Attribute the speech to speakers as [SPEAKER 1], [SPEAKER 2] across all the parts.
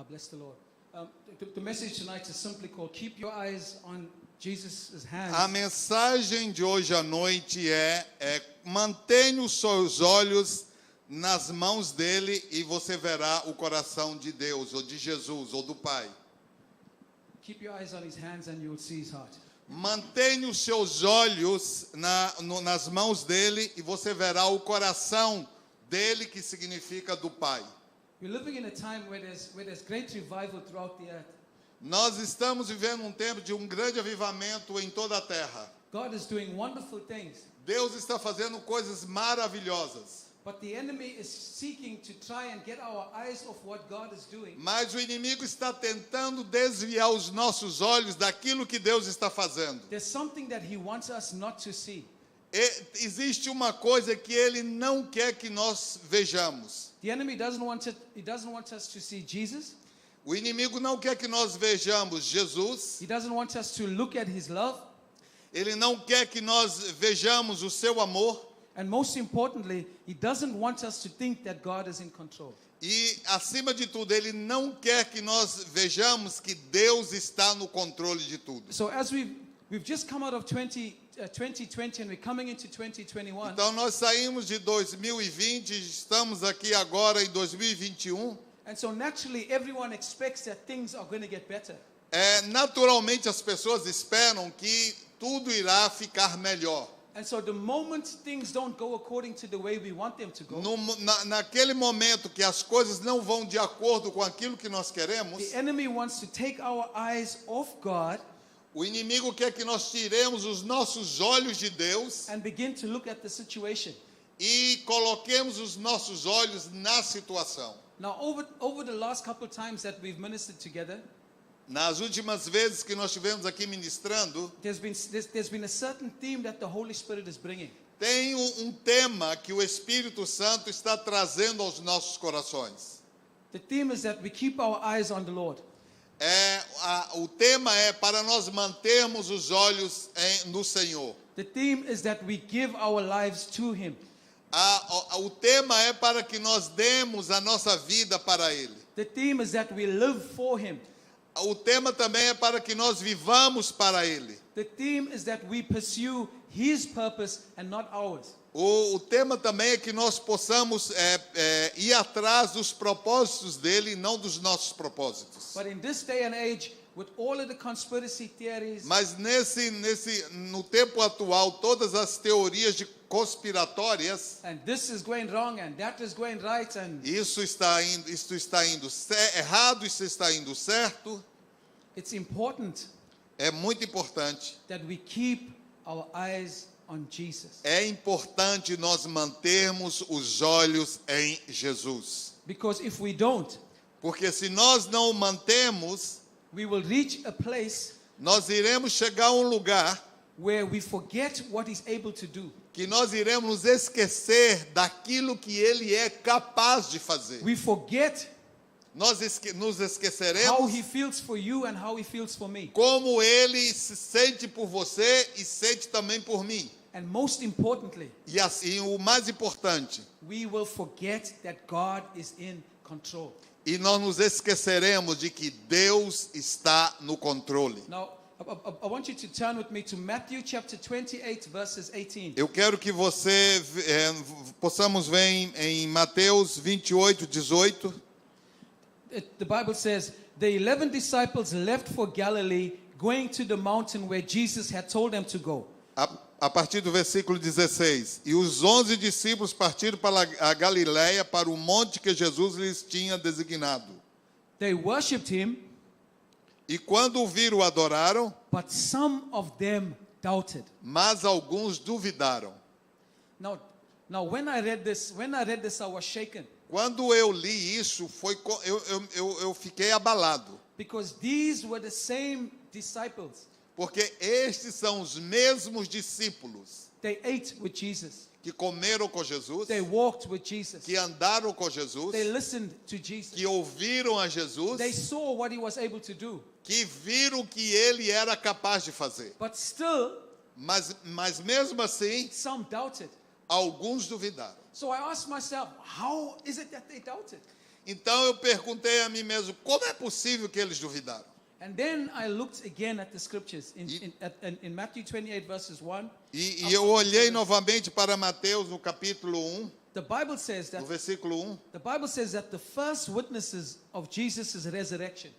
[SPEAKER 1] Bless the Lord. The message tonight is simply called Keep Your Eyes on Jesus' Hands.
[SPEAKER 2] A mensagem de hoje à noite é mantenha os seus olhos nas mãos dele e você verá o coração de Deus, ou de Jesus, ou do Pai.
[SPEAKER 1] Keep your eyes on his hands and you will see his heart.
[SPEAKER 2] Mantenha os seus olhos nas mãos dele e você verá o coração dele, que significa do Pai.
[SPEAKER 1] We're living in a time where there's great revival throughout the earth.
[SPEAKER 2] Nós estamos vivendo um tempo de um grande avivamento em toda a terra.
[SPEAKER 1] God is doing wonderful things,
[SPEAKER 2] Deus está fazendo coisas maravilhosas.
[SPEAKER 1] but the enemy is seeking to try and get our eyes off what God is doing.
[SPEAKER 2] Mas o inimigo está tentando desviar os nossos olhos daquilo que Deus está fazendo.
[SPEAKER 1] There's something that he wants us not to see.
[SPEAKER 2] Existe uma coisa que ele não quer que nós vejamos.
[SPEAKER 1] The enemy doesn't want us to see Jesus.
[SPEAKER 2] O inimigo não quer que nós vejamos Jesus.
[SPEAKER 1] He doesn't want us to look at his love.
[SPEAKER 2] Ele não quer que nós vejamos o seu amor.
[SPEAKER 1] And most importantly, he doesn't want us to think that God is in control.
[SPEAKER 2] E, acima de tudo, ele não quer que nós vejamos que Deus está no controle de tudo.
[SPEAKER 1] So as we've just come out of 2020 and we're coming into 2021.
[SPEAKER 2] Então, nós saímos de 2020, estamos aqui agora em 2021.
[SPEAKER 1] And so naturally, everyone expects that things are going to get better.
[SPEAKER 2] Naturalmente, as pessoas esperam que tudo irá ficar melhor.
[SPEAKER 1] And so the moment things don't go according to the way we want them to go,
[SPEAKER 2] Naquele momento que as coisas não vão de acordo com aquilo que nós queremos,
[SPEAKER 1] the enemy wants to take our eyes off God
[SPEAKER 2] o inimigo quer que nós tiremos os nossos olhos de Deus
[SPEAKER 1] and begin to look at the situation.
[SPEAKER 2] e coloquemos os nossos olhos na situação.
[SPEAKER 1] Now, over the last couple of times that we've ministered together,
[SPEAKER 2] Nas últimas vezes que nós estivemos aqui ministrando,
[SPEAKER 1] there's been a certain theme that the Holy Spirit is bringing.
[SPEAKER 2] tem um tema que o Espírito Santo está trazendo aos nossos corações.
[SPEAKER 1] The theme is that we keep our eyes on the Lord.
[SPEAKER 2] O tema é para nós mantermos os olhos no Senhor.
[SPEAKER 1] The theme is that we give our lives to Him.
[SPEAKER 2] O tema é para que nós demos a nossa vida para Ele.
[SPEAKER 1] The theme is that we live for Him.
[SPEAKER 2] O tema também é para que nós vivamos para Ele.
[SPEAKER 1] The theme is that we pursue His purpose and not ours.
[SPEAKER 2] O tema também é que nós possamos ir atrás dos propósitos dele e não dos nossos propósitos.
[SPEAKER 1] But in this day and age, with all of the conspiracy theories,
[SPEAKER 2] Mas no tempo atual, todas as teorias conspiratórias,
[SPEAKER 1] and this is going wrong and that is going right, and
[SPEAKER 2] isso está indo errado, isso está indo certo.
[SPEAKER 1] it's important
[SPEAKER 2] É muito importante.
[SPEAKER 1] that we keep our eyes on Jesus.
[SPEAKER 2] É importante nós mantermos os olhos em Jesus.
[SPEAKER 1] Because if we don't,
[SPEAKER 2] Porque se nós não o mantemos,
[SPEAKER 1] we will reach a place
[SPEAKER 2] nós iremos chegar a um lugar
[SPEAKER 1] where we forget what He's able to do.
[SPEAKER 2] que nós iremos nos esquecer daquilo que Ele é capaz de fazer.
[SPEAKER 1] We forget
[SPEAKER 2] Nós nos
[SPEAKER 1] how
[SPEAKER 2] esqueceremos
[SPEAKER 1] He feels for you and how He feels for me.
[SPEAKER 2] como Ele se sente por você e sente também por mim.
[SPEAKER 1] And most importantly,
[SPEAKER 2] E assim, o mais importante,
[SPEAKER 1] we will forget that God is in control.
[SPEAKER 2] e nós nos esqueceremos de que Deus está no controle.
[SPEAKER 1] Now, I want you to turn with me to Matthew chapter 28, verses 18.
[SPEAKER 2] Eu quero que possamos ver em Mateus 28, 18.
[SPEAKER 1] The Bible says, the 11 disciples left for Galilee, going to the mountain where Jesus had told them to go.
[SPEAKER 2] A partir do versículo 16. E os 11 discípulos partiram para a Galiléia, para o monte que Jesus lhes tinha designado.
[SPEAKER 1] They worshipped Him,
[SPEAKER 2] E quando o viram, adoraram,
[SPEAKER 1] but some of them doubted.
[SPEAKER 2] mas alguns duvidaram.
[SPEAKER 1] Now when I read this, I was shaken.
[SPEAKER 2] Quando eu li isso, eu fiquei abalado.
[SPEAKER 1] Because these were the same disciples.
[SPEAKER 2] Porque estes são os mesmos discípulos
[SPEAKER 1] They ate with Jesus.
[SPEAKER 2] que comeram com Jesus,
[SPEAKER 1] They walked with Jesus.
[SPEAKER 2] que andaram com Jesus,
[SPEAKER 1] They listened to Jesus.
[SPEAKER 2] que ouviram a Jesus,
[SPEAKER 1] They saw what He was able to do.
[SPEAKER 2] que viram que ele era capaz de fazer.
[SPEAKER 1] But still,
[SPEAKER 2] Mas mesmo assim,
[SPEAKER 1] some doubted.
[SPEAKER 2] alguns duvidaram.
[SPEAKER 1] So I asked myself, how is it that they doubted?
[SPEAKER 2] Então eu perguntei a mim mesmo, como é possível que eles duvidaram?
[SPEAKER 1] And then I looked again at the scriptures in Matthew 28 verses 1.
[SPEAKER 2] E eu olhei novamente para Mateus no capítulo 1,
[SPEAKER 1] The Bible says
[SPEAKER 2] no
[SPEAKER 1] that
[SPEAKER 2] versículo 1.
[SPEAKER 1] the Bible says that the first witnesses of Jesus' resurrection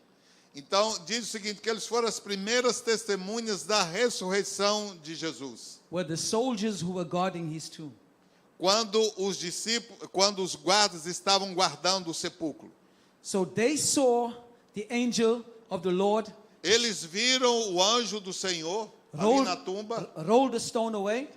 [SPEAKER 2] Então diz o seguinte, que eles foram as primeiras testemunhas da ressurreição de Jesus.
[SPEAKER 1] were the soldiers who were guarding his tomb.
[SPEAKER 2] Quando os guardas estavam guardando o sepulcro.
[SPEAKER 1] So they saw the angel of the Lord
[SPEAKER 2] Eles viram o anjo do Senhor ali
[SPEAKER 1] roll,
[SPEAKER 2] na tumba,
[SPEAKER 1] roll the stone away.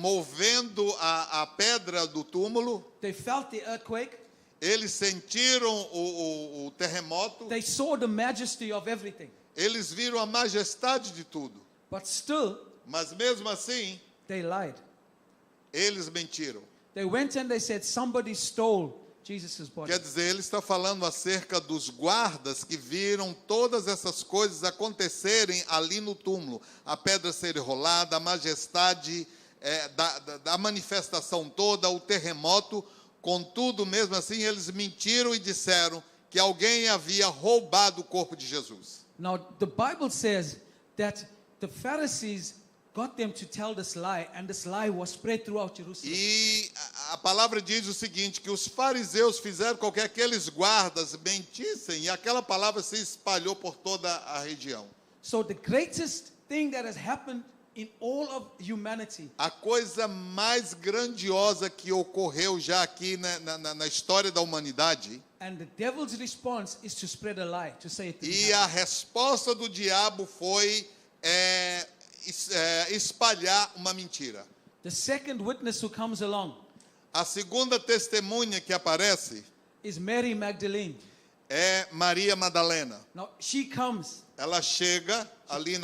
[SPEAKER 2] movendo a pedra do túmulo.
[SPEAKER 1] They felt the earthquake.
[SPEAKER 2] Eles sentiram o terremoto.
[SPEAKER 1] They saw the majesty of everything.
[SPEAKER 2] Eles viram a majestade de tudo.
[SPEAKER 1] But still,
[SPEAKER 2] Mas mesmo assim,
[SPEAKER 1] they lied.
[SPEAKER 2] eles mentiram.
[SPEAKER 1] They went and they said somebody stole Jesus' body.
[SPEAKER 2] Quer dizer, ele está falando acerca dos guardas que viram todas essas coisas acontecerem ali no túmulo. A pedra ser rolada, a majestade da manifestação toda, o terremoto. Contudo, mesmo assim, eles mentiram e disseram que alguém havia roubado o corpo de Jesus.
[SPEAKER 1] Now, the Bible says that the Pharisees got them to tell this lie, and this lie was spread throughout Jerusalem.
[SPEAKER 2] E a palavra diz o seguinte, que os fariseus fizeram com que aqueles guardas mentissem e aquela palavra se espalhou por toda a região.
[SPEAKER 1] So the greatest thing that has happened in all of humanity
[SPEAKER 2] A coisa mais grandiosa que ocorreu já aqui na história da humanidade,
[SPEAKER 1] and the devil's response is to spread a lie, to say it didn't
[SPEAKER 2] e
[SPEAKER 1] happen.
[SPEAKER 2] a resposta do diabo foi espalhar uma mentira.
[SPEAKER 1] The second witness who comes along
[SPEAKER 2] A segunda testemunha que aparece
[SPEAKER 1] is Mary Magdalene.
[SPEAKER 2] é Maria Madalena.
[SPEAKER 1] Now, she comes,
[SPEAKER 2] Ela chega ali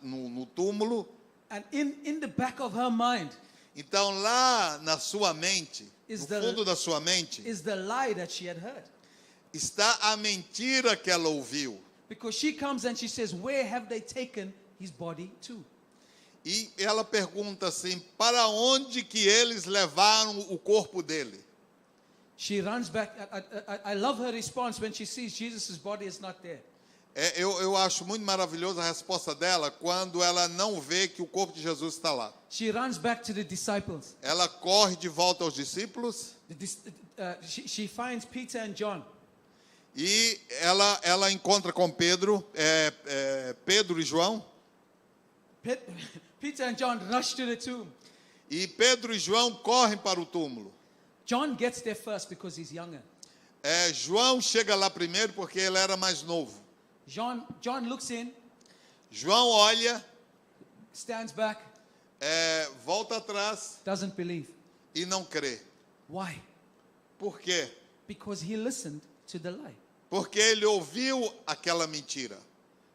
[SPEAKER 2] no túmulo.
[SPEAKER 1] and in the back of her mind
[SPEAKER 2] Então lá na sua mente,
[SPEAKER 1] Is
[SPEAKER 2] no
[SPEAKER 1] the-
[SPEAKER 2] fundo da sua mente,
[SPEAKER 1] is the lie that she had heard.
[SPEAKER 2] está a mentira que ela ouviu.
[SPEAKER 1] Because she comes and she says, where have they taken his body to?
[SPEAKER 2] E ela pergunta assim, para onde que eles levaram o corpo dele?
[SPEAKER 1] She runs back. I love her response when she sees Jesus' body is not there.
[SPEAKER 2] Eu acho muito maravilhosa a resposta dela quando ela não vê que o corpo de Jesus está lá.
[SPEAKER 1] She runs back to the disciples.
[SPEAKER 2] Ela corre de volta aos discípulos
[SPEAKER 1] She finds Peter and John.
[SPEAKER 2] e ela encontra com Pedro, Pedro e João.
[SPEAKER 1] Peter and John rush to the tomb.
[SPEAKER 2] E Pedro e João correm para o túmulo.
[SPEAKER 1] John gets there first because he's younger.
[SPEAKER 2] João chega lá primeiro porque ele era mais novo.
[SPEAKER 1] John looks in,
[SPEAKER 2] João olha,
[SPEAKER 1] stands back,
[SPEAKER 2] volta atrás
[SPEAKER 1] doesn't believe.
[SPEAKER 2] e não crê.
[SPEAKER 1] Why?
[SPEAKER 2] Por quê?
[SPEAKER 1] Because he listened to the lie.
[SPEAKER 2] Porque ele ouviu aquela mentira.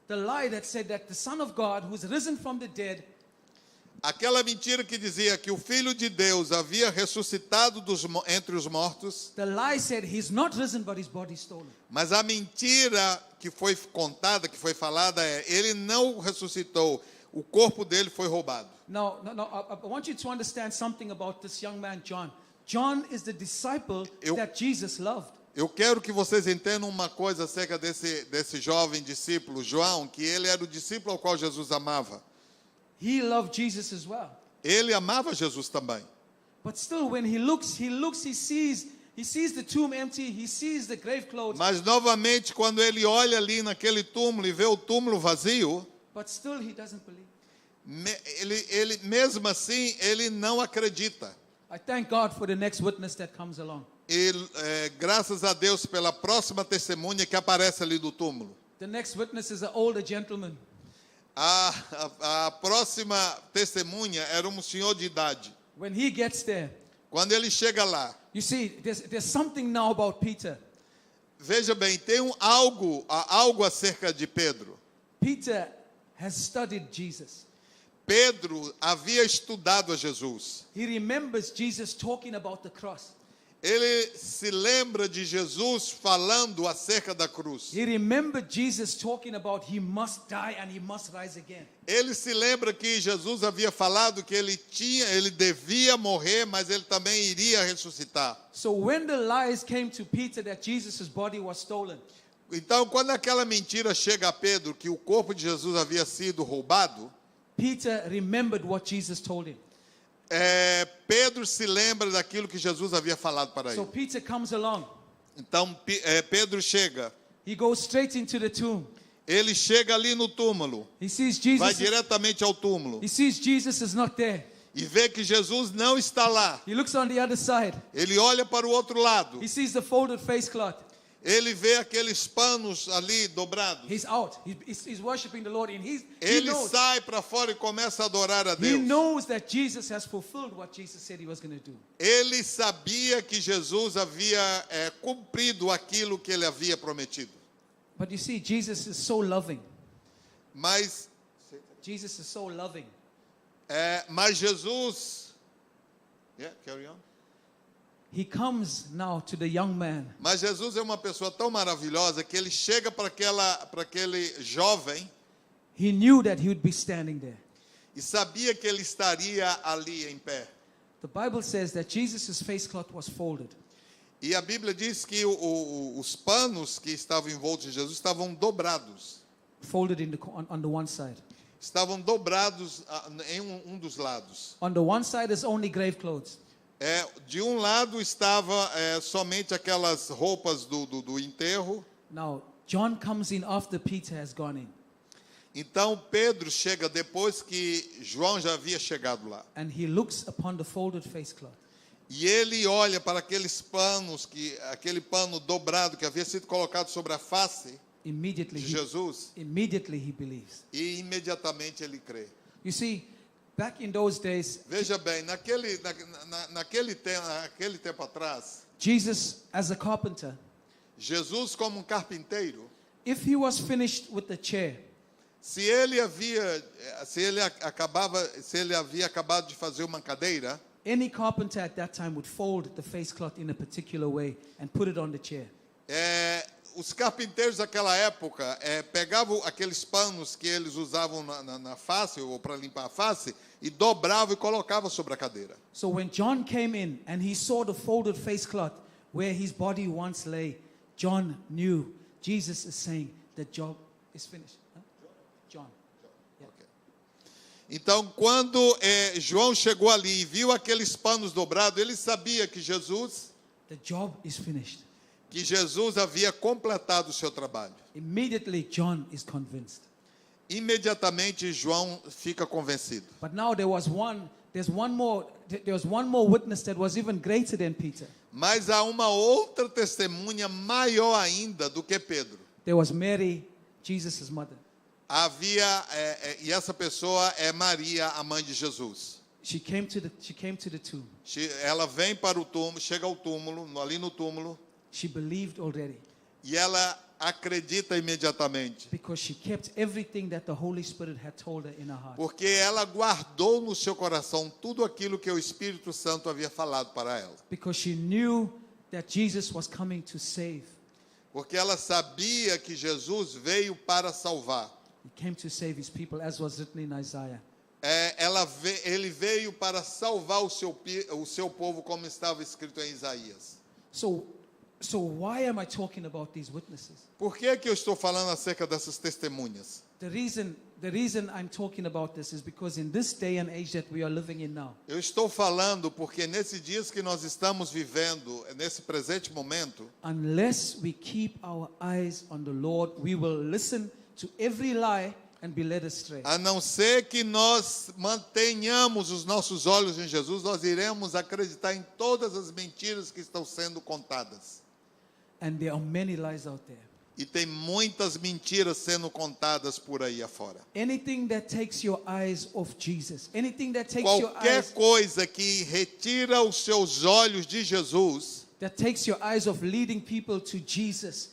[SPEAKER 1] The lie that said that the Son of God, who's risen from the dead,
[SPEAKER 2] Aquela mentira que dizia que o Filho de Deus havia ressuscitado entre os mortos,
[SPEAKER 1] the lie said he's not risen, but his body's stolen.
[SPEAKER 2] mas a mentira que foi contada, que foi falada ele não ressuscitou, o corpo dele foi roubado.
[SPEAKER 1] Now, I want you to understand something about this young man, John. John is the disciple that Jesus loved.
[SPEAKER 2] Eu quero que vocês entendam uma coisa acerca desse jovem discípulo, João, que ele era o discípulo ao qual Jesus amava.
[SPEAKER 1] He loved Jesus as well.
[SPEAKER 2] Ele amava Jesus também.
[SPEAKER 1] But still, when he looks, he sees the tomb empty, he sees the grave clothes,
[SPEAKER 2] Mas novamente, quando ele olha ali naquele túmulo e vê o túmulo vazio,
[SPEAKER 1] but still he doesn't believe.
[SPEAKER 2] ele mesmo assim, ele não acredita.
[SPEAKER 1] I thank God for the next witness that comes along.
[SPEAKER 2] E graças a Deus pela próxima testemunha que aparece ali do túmulo.
[SPEAKER 1] The next witness is an older gentleman.
[SPEAKER 2] A próxima testemunha era um senhor de idade.
[SPEAKER 1] When he gets there,
[SPEAKER 2] Quando ele chega lá,
[SPEAKER 1] you see, there's something now about Peter.
[SPEAKER 2] veja bem, tem algo acerca de Pedro.
[SPEAKER 1] Peter has studied Jesus.
[SPEAKER 2] Pedro havia estudado a Jesus.
[SPEAKER 1] He remembers Jesus talking about the cross.
[SPEAKER 2] Ele se lembra de Jesus falando acerca da cruz.
[SPEAKER 1] He remembered Jesus talking about he must die and he must rise again.
[SPEAKER 2] Ele se lembra que Jesus havia falado que ele devia morrer, mas ele também iria ressuscitar.
[SPEAKER 1] So when the lies came to Peter that Jesus' body was stolen,
[SPEAKER 2] Então, quando aquela mentira chega a Pedro que o corpo de Jesus havia sido roubado,
[SPEAKER 1] Peter remembered what Jesus told him.
[SPEAKER 2] Pedro se lembra daquilo que Jesus havia falado para
[SPEAKER 1] So
[SPEAKER 2] ele.
[SPEAKER 1] Peter comes along.
[SPEAKER 2] Então, Pedro chega.
[SPEAKER 1] He goes straight into the tomb.
[SPEAKER 2] Ele chega ali no túmulo,
[SPEAKER 1] He sees
[SPEAKER 2] vai
[SPEAKER 1] Jesus.
[SPEAKER 2] diretamente ao túmulo
[SPEAKER 1] He sees Jesus is not there.
[SPEAKER 2] e vê que Jesus não está lá.
[SPEAKER 1] He looks on the other side.
[SPEAKER 2] Ele olha para o outro lado.
[SPEAKER 1] He sees the folded face cloth.
[SPEAKER 2] Ele vê aqueles panos ali dobrados.
[SPEAKER 1] He's out. He's worshiping the Lord, and he
[SPEAKER 2] Ele
[SPEAKER 1] knows.
[SPEAKER 2] sai para fora e começa a adorar a
[SPEAKER 1] He
[SPEAKER 2] Deus.
[SPEAKER 1] knows that Jesus has fulfilled what Jesus said he was going to do.
[SPEAKER 2] Ele sabia que Jesus havia cumprido aquilo que ele havia prometido.
[SPEAKER 1] But you see, Jesus is so loving.
[SPEAKER 2] Mas
[SPEAKER 1] Jesus is so loving.
[SPEAKER 2] Mas Jesus, carry on.
[SPEAKER 1] He comes now to the young man.
[SPEAKER 2] Mas Jesus é uma pessoa tão maravilhosa que ele chega para aquele jovem
[SPEAKER 1] He knew that he would be standing there.
[SPEAKER 2] e sabia que ele estaria ali em pé.
[SPEAKER 1] The Bible says that Jesus' face cloth was folded.
[SPEAKER 2] E a Bíblia diz que os panos que estavam envoltos em Jesus estavam dobrados.
[SPEAKER 1] Folded on the one side.
[SPEAKER 2] Estavam dobrados em um dos lados.
[SPEAKER 1] On the one side is only grave clothes.
[SPEAKER 2] De um lado estava somente aquelas roupas do enterro.
[SPEAKER 1] Now, John comes in after Peter has gone in.
[SPEAKER 2] Então Pedro chega depois que João já havia chegado lá.
[SPEAKER 1] And he looks upon the folded face cloth.
[SPEAKER 2] E ele olha para aqueles panos, aquele pano dobrado que havia sido colocado sobre a face
[SPEAKER 1] Immediately
[SPEAKER 2] de Jesus,
[SPEAKER 1] immediately he believes.
[SPEAKER 2] e imediatamente ele crê.
[SPEAKER 1] You see, back in those days,
[SPEAKER 2] Veja bem, naquele tempo atrás,
[SPEAKER 1] Jesus as a carpenter,
[SPEAKER 2] Jesus como um carpinteiro,
[SPEAKER 1] if he was finished with the chair,
[SPEAKER 2] se ele havia acabado de fazer uma cadeira,
[SPEAKER 1] any carpenter at that time would fold the face cloth in a particular way and put it on the chair.
[SPEAKER 2] os carpinteiros daquela época pegavam aqueles panos que eles usavam na face, ou para limpar a face, e dobravam e colocavam sobre a cadeira.
[SPEAKER 1] So when John came in and he saw the folded face cloth where his body once lay, John knew Jesus is saying the job is finished. Huh? John. Yeah.
[SPEAKER 2] Ok. Então, quando João chegou ali e viu aqueles panos dobrados, ele sabia que Jesus
[SPEAKER 1] is finished.
[SPEAKER 2] havia completado o seu trabalho.
[SPEAKER 1] Immediately John is convinced.
[SPEAKER 2] Imediatamente João fica convencido.
[SPEAKER 1] But now there was one more witness that was even greater than Peter.
[SPEAKER 2] Mas há uma outra testemunha maior ainda do que Pedro.
[SPEAKER 1] There was Mary, Jesus' mother.
[SPEAKER 2] E essa pessoa é Maria, a mãe de Jesus.
[SPEAKER 1] She came to the tomb.
[SPEAKER 2] Ela vem para o túmulo, chega ao túmulo, ali no túmulo,
[SPEAKER 1] She believed already
[SPEAKER 2] e ela acredita imediatamente.
[SPEAKER 1] because she kept everything that the Holy Spirit had told her in her heart.
[SPEAKER 2] Porque ela guardou no seu coração tudo aquilo que o Espírito Santo havia falado para ela.
[SPEAKER 1] Because she knew that Jesus was coming to save.
[SPEAKER 2] Porque ela sabia que Jesus veio para salvar.
[SPEAKER 1] He came to save his people, as was written in Isaiah.
[SPEAKER 2] Ele veio para salvar o seu povo, como estava escrito em Isaías.
[SPEAKER 1] So why am I talking about these witnesses?
[SPEAKER 2] Por que eu estou falando acerca dessas testemunhas?
[SPEAKER 1] The reason I'm talking about this is because in this day and age that we are living in now,
[SPEAKER 2] Eu estou falando porque nesses dias que nós estamos vivendo, nesse presente momento,
[SPEAKER 1] unless we keep our eyes on the Lord, we will listen to every lie and be led astray.
[SPEAKER 2] a não ser que nós mantenhamos os nossos olhos em Jesus, nós iremos acreditar em todas as mentiras que estão sendo contadas.
[SPEAKER 1] And there are many lies out there.
[SPEAKER 2] E tem muitas mentiras sendo contadas por aí afora.
[SPEAKER 1] Anything that takes your eyes off Jesus, anything that takes your
[SPEAKER 2] Qualquer
[SPEAKER 1] eyes
[SPEAKER 2] coisa que retira os seus olhos de Jesus,
[SPEAKER 1] of leading people to Jesus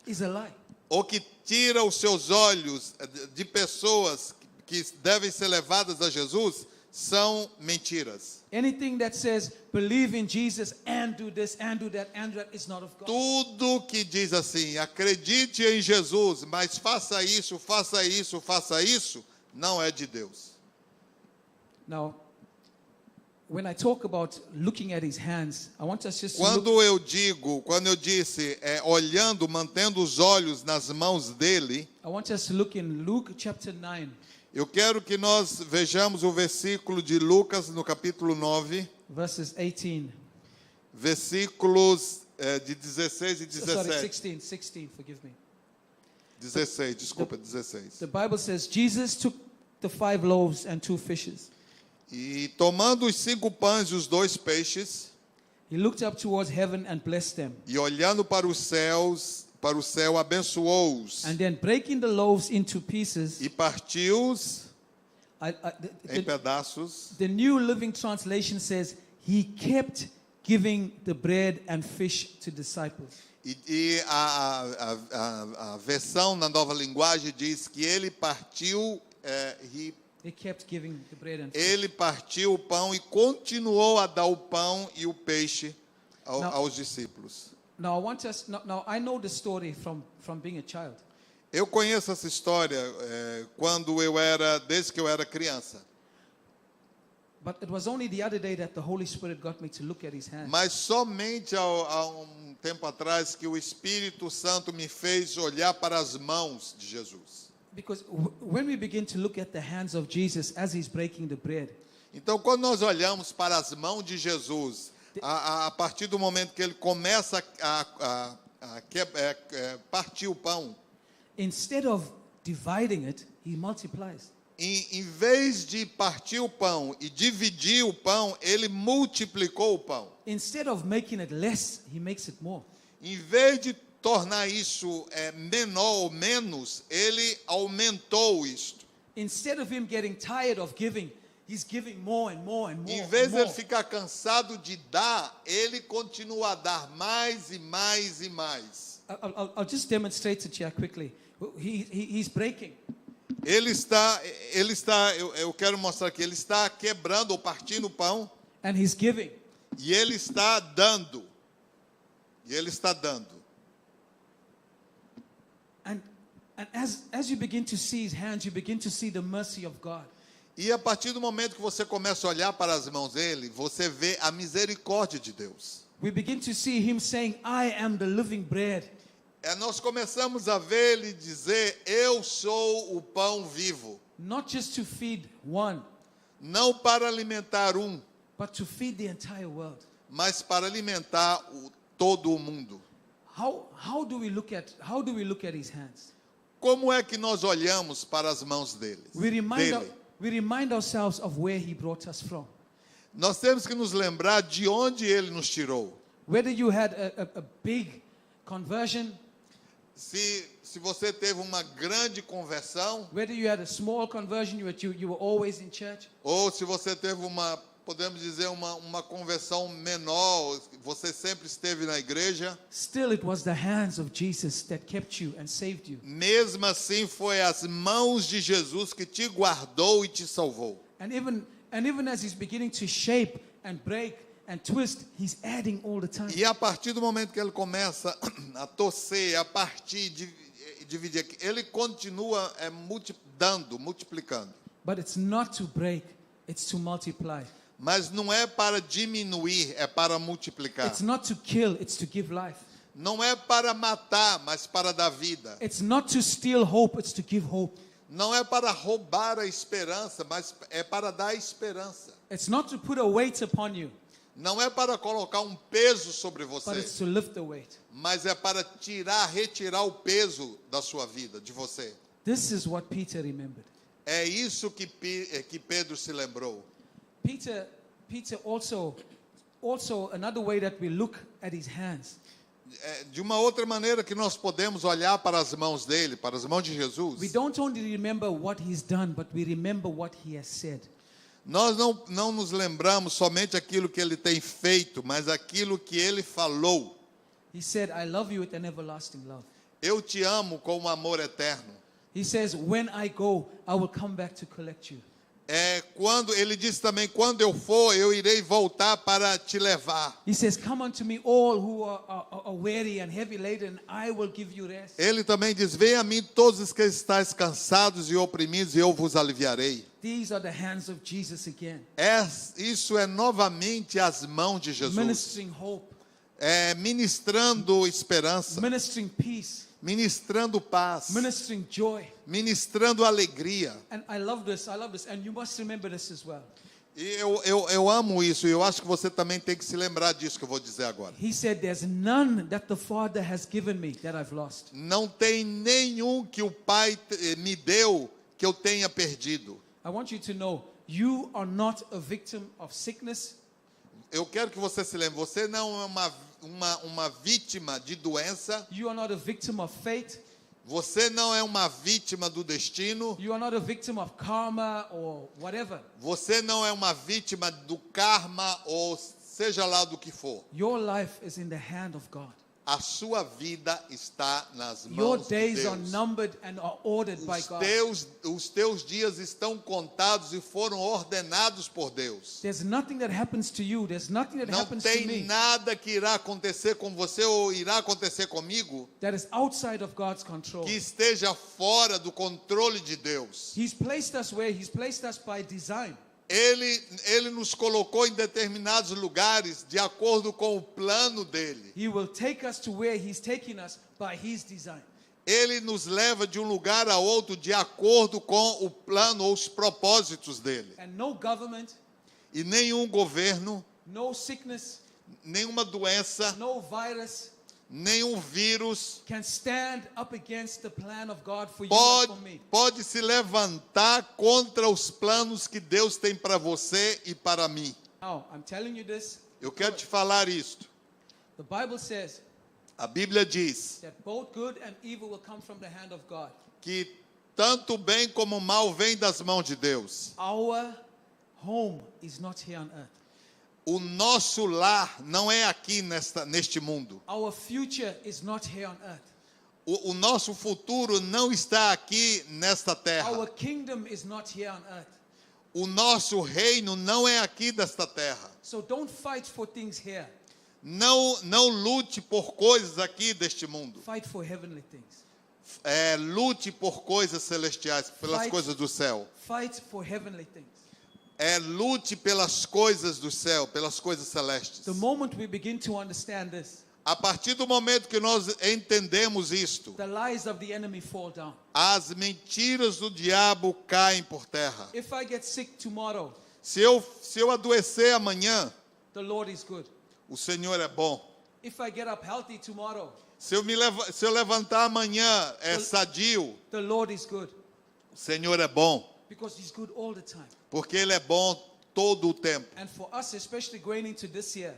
[SPEAKER 1] is a lie.
[SPEAKER 2] ou que tira os seus olhos de pessoas que devem ser levadas a Jesus, são mentiras.
[SPEAKER 1] Anything that says believe in Jesus and do this and do that and do that is not of God.
[SPEAKER 2] Tudo que diz assim, acredite em Jesus, mas faça isso, faça isso, faça isso, não é de Deus.
[SPEAKER 1] Now, when I talk about looking at his hands, I want us just to look.
[SPEAKER 2] Quando eu disse olhando, mantendo os olhos nas mãos dele,
[SPEAKER 1] I want us to look in Luke chapter 9,
[SPEAKER 2] eu quero que nós vejamos o versículo de Lucas no capítulo 9,
[SPEAKER 1] verses 18.
[SPEAKER 2] versículos de 16 e
[SPEAKER 1] Sorry,
[SPEAKER 2] 17.
[SPEAKER 1] 16, forgive me.
[SPEAKER 2] 16, desculpa, 16.
[SPEAKER 1] The Bible says Jesus took the 5 loaves and 2 fishes.
[SPEAKER 2] E tomando os 5 pães e os 2 peixes,
[SPEAKER 1] He looked up towards heaven and blessed them.
[SPEAKER 2] e olhando para os céus, para o céu, abençoou-os
[SPEAKER 1] And then breaking the loaves into pieces,
[SPEAKER 2] e partiu-os
[SPEAKER 1] I,
[SPEAKER 2] em pedaços.
[SPEAKER 1] the New Living Translation says, He kept giving the bread and fish to disciples.
[SPEAKER 2] E a versão na nova linguagem diz que ele partiu,
[SPEAKER 1] He kept giving the bread and fish.
[SPEAKER 2] ele partiu o pão e continuou a dar o pão e o peixe
[SPEAKER 1] Não.
[SPEAKER 2] aos discípulos.
[SPEAKER 1] Now I want us. Now I know the story from being a child.
[SPEAKER 2] Eu conheço essa história desde que eu era criança.
[SPEAKER 1] But it was only the other day that the Holy Spirit got me to look at his hands.
[SPEAKER 2] Mas somente há um tempo atrás que o Espírito Santo me fez olhar para as mãos de Jesus.
[SPEAKER 1] Because when we begin to look at the hands of Jesus as he's breaking the bread,
[SPEAKER 2] Então, quando nós olhamos para as mãos de Jesus, a partir do momento que ele começa a partir o pão,
[SPEAKER 1] instead of dividing it, he multiplies.
[SPEAKER 2] em vez de partir o pão e dividir o pão, ele multiplicou o pão.
[SPEAKER 1] Instead of making it less, he makes it more.
[SPEAKER 2] Em vez de tornar isso menor ou menos, ele aumentou isto.
[SPEAKER 1] Instead of him getting tired of giving, he's giving more and more and more.
[SPEAKER 2] Em vez
[SPEAKER 1] and
[SPEAKER 2] de ele
[SPEAKER 1] more.
[SPEAKER 2] ficar cansado de dar, ele continua a dar mais e mais e mais.
[SPEAKER 1] I'll just demonstrate it here quickly. He's breaking.
[SPEAKER 2] Eu quero mostrar que ele está quebrando ou partindo o pão
[SPEAKER 1] And he's giving.
[SPEAKER 2] e ele está dando. E ele está dando.
[SPEAKER 1] And as you begin to see his hands, you begin to see the mercy of God.
[SPEAKER 2] E a partir do momento que você começa a olhar para as mãos dele, você vê a misericórdia de Deus.
[SPEAKER 1] We begin to see him saying, I am the living bread.
[SPEAKER 2] Nós começamos a ver ele dizer, eu sou o pão vivo.
[SPEAKER 1] Not just to feed one,
[SPEAKER 2] Não para alimentar
[SPEAKER 1] but to feed the entire world.
[SPEAKER 2] mas para alimentar todo o mundo.
[SPEAKER 1] How do we look at his hands?
[SPEAKER 2] Como é que nós olhamos para as mãos dele?
[SPEAKER 1] We remind ourselves of where he brought us from.
[SPEAKER 2] Nós temos que nos lembrar de onde ele nos tirou.
[SPEAKER 1] Whether you had a big conversion,
[SPEAKER 2] Se você teve uma grande conversão,
[SPEAKER 1] whether you had a small conversion, you were always in church,
[SPEAKER 2] ou se você teve podemos dizer, uma conversão menor, você sempre esteve na igreja,
[SPEAKER 1] still it was the hands of Jesus that kept you and saved you.
[SPEAKER 2] mesmo assim foi as mãos de Jesus que te guardou e te salvou.
[SPEAKER 1] And even as he's beginning to shape and break and twist, he's adding all the time.
[SPEAKER 2] E a partir do momento que ele começa a torcer, a partir, dividir, ele continua multiplicando.
[SPEAKER 1] But it's not to break, it's to multiply.
[SPEAKER 2] Mas não é para diminuir, é para multiplicar.
[SPEAKER 1] It's not to kill, it's to give life.
[SPEAKER 2] Não é para matar, mas para dar vida.
[SPEAKER 1] It's not to steal hope, it's to give hope.
[SPEAKER 2] Não é para roubar a esperança, mas é para dar esperança.
[SPEAKER 1] It's not to put a weight upon you,
[SPEAKER 2] Não é para colocar um peso sobre
[SPEAKER 1] but
[SPEAKER 2] você,
[SPEAKER 1] it's to lift the weight.
[SPEAKER 2] mas é para retirar o peso da sua vida, de você.
[SPEAKER 1] This is what Peter remembered.
[SPEAKER 2] É isso que Pedro se lembrou.
[SPEAKER 1] Peter also another way that we look at his hands
[SPEAKER 2] De uma outra maneira que nós podemos olhar para as mãos dele, para as mãos de Jesus.
[SPEAKER 1] we don't only remember what he's done, but we remember what he has said.
[SPEAKER 2] Nós não nos lembramos somente aquilo que ele tem feito, mas aquilo que ele falou.
[SPEAKER 1] He said, I love you with an everlasting love.
[SPEAKER 2] Eu te amo com um amor eterno.
[SPEAKER 1] He says, when I go, I will come back to collect you.
[SPEAKER 2] Quando ele disse também, quando eu for, eu irei voltar para te levar.
[SPEAKER 1] He says, come unto me all who are weary and heavy laden, and I will give you rest.
[SPEAKER 2] Ele também diz, venha a mim todos os que estáis cansados e oprimidos, e eu vos aliviarei.
[SPEAKER 1] These are the hands of Jesus again.
[SPEAKER 2] Isso é novamente as mãos de Jesus.
[SPEAKER 1] Ministering hope,
[SPEAKER 2] Ministrando esperança,
[SPEAKER 1] ministering peace,
[SPEAKER 2] ministrando paz,
[SPEAKER 1] ministering joy.
[SPEAKER 2] ministrando alegria.
[SPEAKER 1] And I love this, and you must remember this as well.
[SPEAKER 2] E eu amo isso, e eu acho que você também tem que se lembrar disso que eu vou dizer agora.
[SPEAKER 1] He said, there's none that the Father has given me that I've lost.
[SPEAKER 2] Não tem nenhum que o Pai me deu que eu tenha perdido.
[SPEAKER 1] I want you to know, you are not a victim of sickness.
[SPEAKER 2] Eu quero que você se lembre, você não é uma vítima de doença,
[SPEAKER 1] You are not a victim of fate.
[SPEAKER 2] você não é uma vítima do destino,
[SPEAKER 1] You are not a victim of karma or whatever.
[SPEAKER 2] você não é uma vítima do karma ou seja lá do que for.
[SPEAKER 1] Your life is in the hand of God.
[SPEAKER 2] A sua vida está nas
[SPEAKER 1] Your
[SPEAKER 2] mãos de
[SPEAKER 1] days are
[SPEAKER 2] Deus.
[SPEAKER 1] numbered and are ordered by God.
[SPEAKER 2] Os teus dias estão contados e foram ordenados por Deus.
[SPEAKER 1] There's nothing that happens to you. There's nothing that
[SPEAKER 2] Não
[SPEAKER 1] happens to
[SPEAKER 2] tem
[SPEAKER 1] me
[SPEAKER 2] nada que irá acontecer com você ou irá acontecer comigo
[SPEAKER 1] that is outside of God's control.
[SPEAKER 2] que esteja fora do controle de Deus.
[SPEAKER 1] He's placed us where He's placed us by design.
[SPEAKER 2] Ele nos colocou em determinados lugares de acordo com o plano dele.
[SPEAKER 1] He will take us to where He's taking us by His design.
[SPEAKER 2] Ele nos leva de um lugar a outro de acordo com o plano ou os propósitos dele.
[SPEAKER 1] And no government,
[SPEAKER 2] E nenhum governo,
[SPEAKER 1] no sickness,
[SPEAKER 2] nenhuma doença,
[SPEAKER 1] no virus
[SPEAKER 2] nenhum vírus
[SPEAKER 1] can stand up against the plan of God for you and for me.
[SPEAKER 2] pode se levantar contra os planos que Deus tem para você e para mim.
[SPEAKER 1] Now, I'm telling you this.
[SPEAKER 2] Eu quero te falar isto.
[SPEAKER 1] The Bible says
[SPEAKER 2] A Bíblia diz
[SPEAKER 1] that both good and evil will come from the hand of God.
[SPEAKER 2] que tanto o bem como o mal vem das mãos de Deus.
[SPEAKER 1] Our home is not here on earth.
[SPEAKER 2] O nosso lar não é aqui neste mundo.
[SPEAKER 1] Our future is not here on earth.
[SPEAKER 2] O nosso futuro não está aqui nesta terra.
[SPEAKER 1] Our kingdom is not here on earth.
[SPEAKER 2] O nosso reino não é aqui desta terra.
[SPEAKER 1] So don't fight for things here.
[SPEAKER 2] Não lute por coisas aqui deste mundo.
[SPEAKER 1] Fight for heavenly things.
[SPEAKER 2] Lute por coisas celestiais, pelas coisas do céu.
[SPEAKER 1] Fight for heavenly things.
[SPEAKER 2] Lute pelas coisas do céu, pelas coisas celestes.
[SPEAKER 1] The moment we begin to understand this,
[SPEAKER 2] A partir do momento que nós entendemos isto,
[SPEAKER 1] the lies of the enemy fall down.
[SPEAKER 2] as mentiras do diabo caem por terra.
[SPEAKER 1] If I get sick tomorrow,
[SPEAKER 2] Se eu adoecer amanhã,
[SPEAKER 1] the Lord is good.
[SPEAKER 2] o Senhor é bom.
[SPEAKER 1] If I get up healthy tomorrow,
[SPEAKER 2] Se eu levantar amanhã sadio,
[SPEAKER 1] the Lord is good.
[SPEAKER 2] o Senhor é bom,
[SPEAKER 1] Because He's good all the time.
[SPEAKER 2] porque Ele é bom todo o tempo.
[SPEAKER 1] And for us, especially going into this year,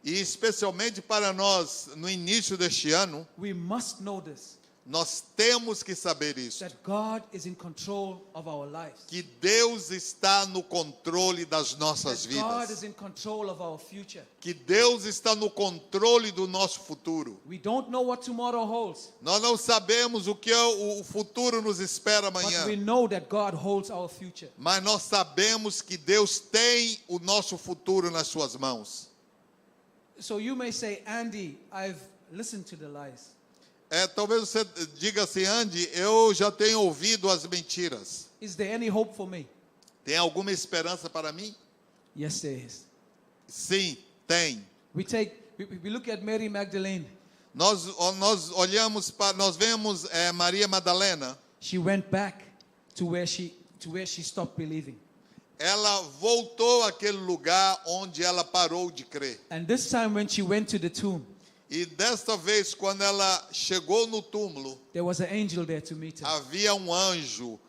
[SPEAKER 2] E especialmente para nós, no início deste ano,
[SPEAKER 1] we must know this,
[SPEAKER 2] nós temos que saber isso.
[SPEAKER 1] that God is in control of our lives.
[SPEAKER 2] Que Deus está no controle das nossas
[SPEAKER 1] That God
[SPEAKER 2] vidas.
[SPEAKER 1] is in control of our future.
[SPEAKER 2] Que Deus está no controle do nosso futuro.
[SPEAKER 1] We don't know what tomorrow holds,
[SPEAKER 2] Nós não sabemos o que o futuro nos espera
[SPEAKER 1] but
[SPEAKER 2] amanhã.
[SPEAKER 1] we know that God holds our future.
[SPEAKER 2] Mas nós sabemos que Deus tem o nosso futuro nas suas mãos.
[SPEAKER 1] So you may say, Andy, I've listened to the lies.
[SPEAKER 2] Talvez você diga assim, Andy, eu já tenho ouvido as mentiras.
[SPEAKER 1] Is there any hope for me?
[SPEAKER 2] Tem alguma esperança para mim?
[SPEAKER 1] Yes, there is.
[SPEAKER 2] Sim, tem.
[SPEAKER 1] We look at Mary Magdalene.
[SPEAKER 2] Nós vemos Maria Madalena.
[SPEAKER 1] She went back to where she stopped believing.
[SPEAKER 2] Ela voltou àquele lugar onde ela parou de crer.
[SPEAKER 1] And this time when she went to the tomb,
[SPEAKER 2] E desta vez, quando ela chegou no túmulo,
[SPEAKER 1] there was an angel there to meet her.
[SPEAKER 2] havia um anjo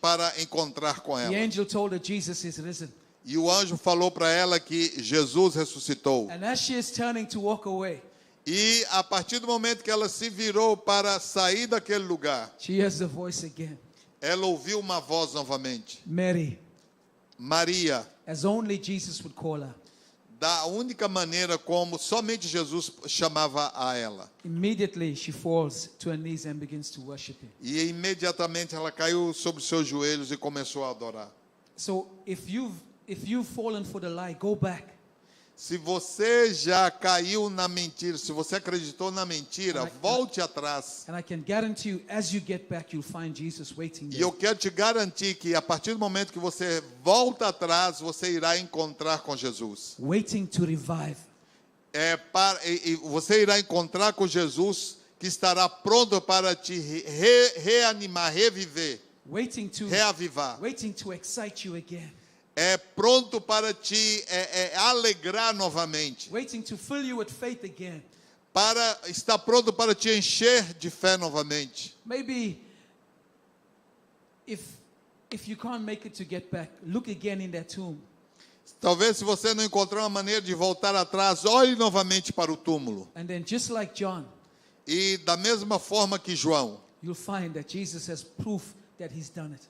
[SPEAKER 2] para encontrar com
[SPEAKER 1] The
[SPEAKER 2] ela.
[SPEAKER 1] angel told her Jesus is risen.
[SPEAKER 2] E o anjo falou para ela que Jesus ressuscitou.
[SPEAKER 1] And as she is turning to walk away,
[SPEAKER 2] E a partir do momento que ela se virou para sair daquele lugar,
[SPEAKER 1] she hears the voice again.
[SPEAKER 2] ela ouviu uma voz novamente.
[SPEAKER 1] Mary,
[SPEAKER 2] Maria,
[SPEAKER 1] as only Jesus would call her.
[SPEAKER 2] da única maneira como somente Jesus chamava a ela.
[SPEAKER 1] Immediately she falls to her knees and begins to worship Him.
[SPEAKER 2] E imediatamente ela caiu sobre os seus joelhos e começou a adorar.
[SPEAKER 1] So if you've fallen for the lie, go back.
[SPEAKER 2] Se você já caiu na mentira, se você acreditou na mentira, volte atrás.
[SPEAKER 1] And I can guarantee you, as you get back, you'll find Jesus waiting
[SPEAKER 2] E
[SPEAKER 1] there.
[SPEAKER 2] eu quero te garantir que a partir do momento que você volta atrás, você irá encontrar com Jesus.
[SPEAKER 1] Waiting to revive.
[SPEAKER 2] E você irá encontrar com Jesus que estará pronto para te reanimar, reviver, reavivar.
[SPEAKER 1] Waiting to excite you again.
[SPEAKER 2] Pronto para te alegrar novamente.
[SPEAKER 1] Waiting to fill you with faith again.
[SPEAKER 2] Está pronto para te encher de fé novamente.
[SPEAKER 1] Maybe if you can't make it to get back, look again in that tomb.
[SPEAKER 2] Talvez se você não encontrar uma maneira de voltar atrás, olhe novamente para o túmulo.
[SPEAKER 1] And then just like John,
[SPEAKER 2] E da mesma forma que João,
[SPEAKER 1] you'll find that Jesus has proof that he's done it.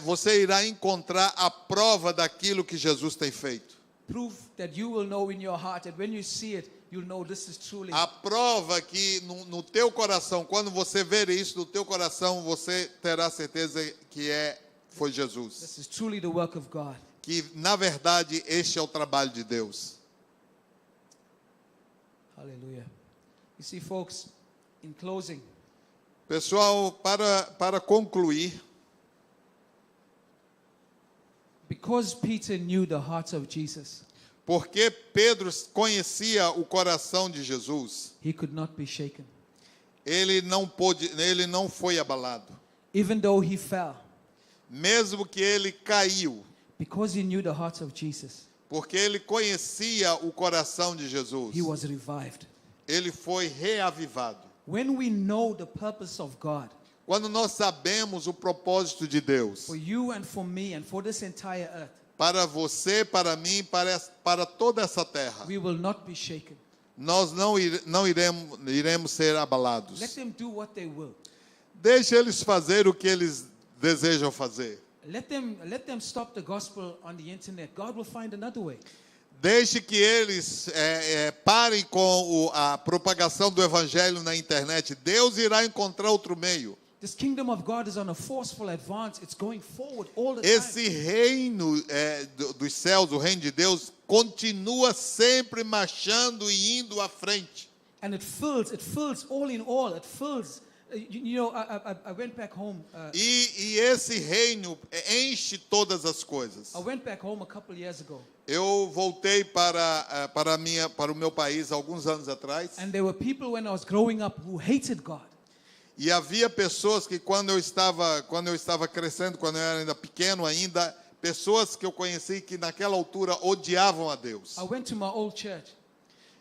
[SPEAKER 2] Você irá encontrar a prova daquilo que Jesus tem feito.
[SPEAKER 1] Proof that you will know in your heart that when you see it, you'll know this is truly.
[SPEAKER 2] A prova que no teu coração, quando você ver isso no teu coração, você terá certeza que foi Jesus.
[SPEAKER 1] This is truly the work of God.
[SPEAKER 2] Que na verdade este é o trabalho de Deus.
[SPEAKER 1] Hallelujah. You see, folks, in closing,
[SPEAKER 2] Pessoal, para concluir,
[SPEAKER 1] because Peter knew the heart of Jesus,
[SPEAKER 2] porque Pedro conhecia o coração de Jesus,
[SPEAKER 1] he could not be shaken.
[SPEAKER 2] ele não foi abalado.
[SPEAKER 1] Even though he fell,
[SPEAKER 2] Mesmo que ele caiu,
[SPEAKER 1] because he knew the heart of Jesus,
[SPEAKER 2] porque ele conhecia o coração de Jesus,
[SPEAKER 1] he was revived.
[SPEAKER 2] ele foi reavivado.
[SPEAKER 1] When we know the purpose of God
[SPEAKER 2] Quando nós sabemos o propósito de Deus,
[SPEAKER 1] for you and for me and for this entire earth,
[SPEAKER 2] para você, para mim, para toda essa terra,
[SPEAKER 1] we will not be shaken.
[SPEAKER 2] nós não iremos ser abalados.
[SPEAKER 1] Let them do what they will.
[SPEAKER 2] Deixe eles fazer o que eles desejam fazer.
[SPEAKER 1] Let them stop the gospel on the internet. God will find another way.
[SPEAKER 2] Deixe que eles parem com a propagação do evangelho na internet. Deus irá encontrar outro meio.
[SPEAKER 1] This kingdom of God is on a forceful advance. It's going forward all the
[SPEAKER 2] Esse
[SPEAKER 1] time.
[SPEAKER 2] reino dos céus, o reino de Deus, continua sempre marchando e indo à frente.
[SPEAKER 1] And it fills all in all. It fills. I went back home.
[SPEAKER 2] E esse reino enche todas as coisas.
[SPEAKER 1] I went back home a couple years ago.
[SPEAKER 2] Eu voltei para o meu país alguns anos atrás.
[SPEAKER 1] And there were people when I was growing up who hated God.
[SPEAKER 2] E havia pessoas que quando eu estava crescendo, quando eu era ainda pequeno ainda, pessoas que eu conheci que naquela altura odiavam a Deus.
[SPEAKER 1] I went to my old church.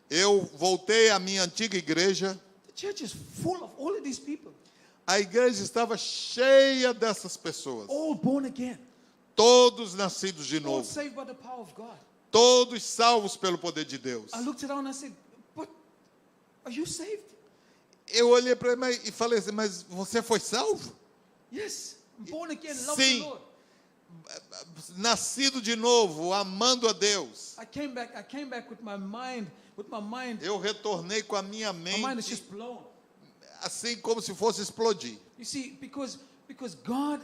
[SPEAKER 2] Eu voltei à minha antiga igreja.
[SPEAKER 1] The church is full of all of these people.
[SPEAKER 2] A igreja estava cheia dessas pessoas.
[SPEAKER 1] All born again.
[SPEAKER 2] Todos nascidos de
[SPEAKER 1] All
[SPEAKER 2] novo.
[SPEAKER 1] saved by the power of God.
[SPEAKER 2] Todos salvos pelo poder de Deus.
[SPEAKER 1] I looked around and I said, "But are you saved?"
[SPEAKER 2] Eu olhei para ele e falei assim, mas você foi salvo?
[SPEAKER 1] Yes, I'm born again, love
[SPEAKER 2] Sim.
[SPEAKER 1] the Lord.
[SPEAKER 2] Nascido de novo, amando a Deus.
[SPEAKER 1] I came back with my mind.
[SPEAKER 2] Eu retornei com a minha
[SPEAKER 1] My mind is
[SPEAKER 2] mente,
[SPEAKER 1] just blown.
[SPEAKER 2] assim como se fosse explodir.
[SPEAKER 1] You see, because God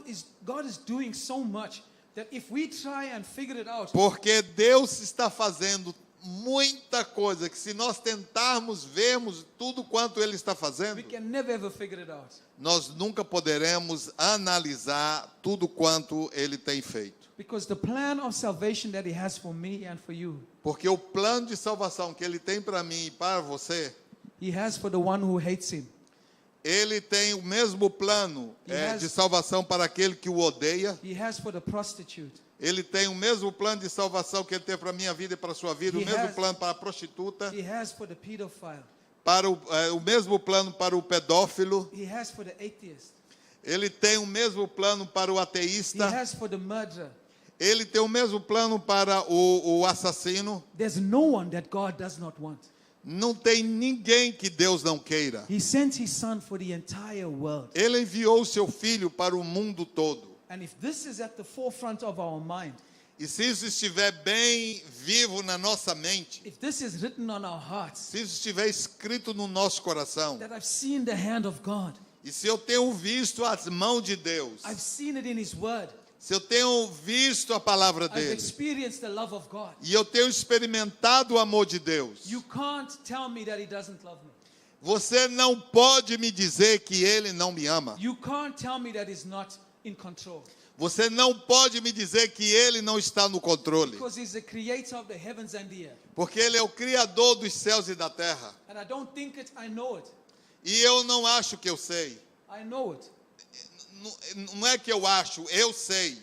[SPEAKER 1] is doing so much that if we try and figure it out,
[SPEAKER 2] Porque Deus está fazendo muita coisa que se nós tentarmos vermos tudo quanto Ele está fazendo,
[SPEAKER 1] we can never ever figure it out.
[SPEAKER 2] nós nunca poderemos analisar tudo quanto Ele tem feito.
[SPEAKER 1] Because the plan of salvation that He has for me and for you,
[SPEAKER 2] Porque o plano de salvação que Ele tem para mim e para você,
[SPEAKER 1] He has for the one who hates Him.
[SPEAKER 2] Ele tem o mesmo plano
[SPEAKER 1] He has-
[SPEAKER 2] de salvação para aquele que o odeia.
[SPEAKER 1] He has for the prostitute.
[SPEAKER 2] Ele tem o mesmo plano de salvação que Ele tem para a minha vida e para a sua vida.
[SPEAKER 1] He
[SPEAKER 2] O mesmo
[SPEAKER 1] has-
[SPEAKER 2] plano para a prostituta.
[SPEAKER 1] He has for the pedophile.
[SPEAKER 2] Para o mesmo plano para o pedófilo.
[SPEAKER 1] He has for the atheist.
[SPEAKER 2] Ele tem o mesmo plano para o
[SPEAKER 1] He
[SPEAKER 2] ateísta.
[SPEAKER 1] has for the murderer.
[SPEAKER 2] Ele tem o mesmo plano para o assassino.
[SPEAKER 1] There's no one that God does not want.
[SPEAKER 2] Não tem ninguém que Deus não queira.
[SPEAKER 1] He sent His Son for the entire world.
[SPEAKER 2] Ele enviou o seu filho para o mundo todo.
[SPEAKER 1] And if this is at the forefront of our mind,
[SPEAKER 2] E se isso estiver bem vivo na nossa mente,
[SPEAKER 1] if this is written on our hearts,
[SPEAKER 2] se isso estiver escrito no nosso coração,
[SPEAKER 1] that I've seen the hand of God,
[SPEAKER 2] e se eu tenho visto as mãos de Deus,
[SPEAKER 1] I've seen it in His Word,
[SPEAKER 2] se eu tenho visto a palavra
[SPEAKER 1] I've
[SPEAKER 2] dele,
[SPEAKER 1] experienced the love of God.
[SPEAKER 2] e eu tenho experimentado o amor de Deus,
[SPEAKER 1] You can't tell me that He doesn't love me.
[SPEAKER 2] você não pode me dizer que ele não me ama.
[SPEAKER 1] You can't tell me that He's not in control.
[SPEAKER 2] Você não pode me dizer que ele não está no controle.
[SPEAKER 1] Because He's the creator of the heavens and the earth.
[SPEAKER 2] Porque ele é o criador dos céus e da terra.
[SPEAKER 1] And I don't think it, I know it.
[SPEAKER 2] E eu não acho que eu sei.
[SPEAKER 1] I know it.
[SPEAKER 2] Não é que eu acho, eu sei.